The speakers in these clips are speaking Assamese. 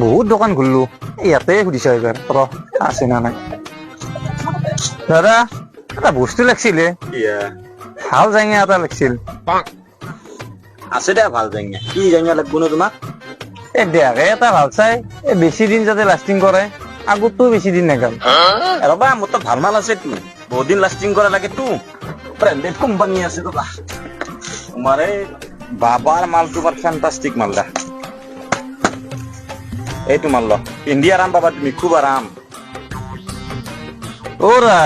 বহুত দোকান ঘুরলো ইয়াতে সুধিছ এবার আছে না নাই দাদা এটা বস্তু লাগছিলে ভাল জাঙিয়া এটা লাগছিল আছে দে ভাল জাঙিয়া কি জাঙিয়া লাগব ন তোমাক দেখাকে এটা ভাল চাই বেশি দিন যাতে লাস্টিং করে আগতো বেশি দিন নাগাল ৰবা মোৰ তো ভাল মাল আছে তো বহুত দিন লাষ্টিং কৰা লাগে তো ব্ৰেণ্ডেড কোম্পানী আছে ৰবা তোমাৰ এই বাবাৰ মাল তোমাৰ ফেন্টাস্টিক মাল দা এইটো মাল ল পিন্ধি আৰাম পাবা তুমি খুব আৰাম ওরা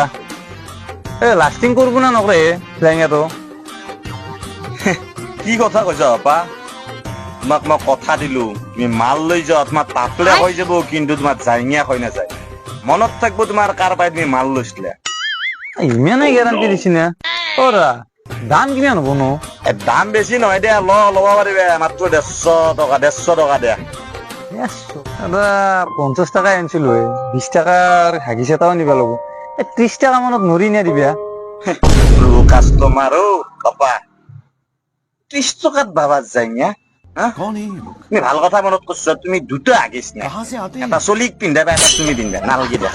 লাস্টিং করবো না নকরে জাঙিয়াটো কি কথা কৈছা বাপা তোমাক মই কথা দিলো তুমি মাল লৈ যোৱা তোমাৰ তাতলে হৈ যাব কিন্তু তোমাৰ জাঙিয়া হৈ নাযায় মনত থাকবো তোমাৰ কাৰবাই তুমি মাল লৈছিলে ইমানে গ্যারান্টি দিছি না ওরা দাম কিমান হব নো দাম বেছি নহয় দিয়া ল'ব পাৰিবা মাত্ৰ 150 টকা দিয়া দাদা 50 টাকা আনছিলো 20 টাকার হাগিস এটাও নিবা লাগবো 30 টাকা মানত নরি নিয়া দিবা কাস্টমার ও বাপা 30 টকাত বাবা জাঙিয়া তুমি ভাল কথা মনত করছো তুমি দুটো আগিস না এটা চলিক পিন্ধাবা এটা তুমি পিন্ধা নালগি দিয়া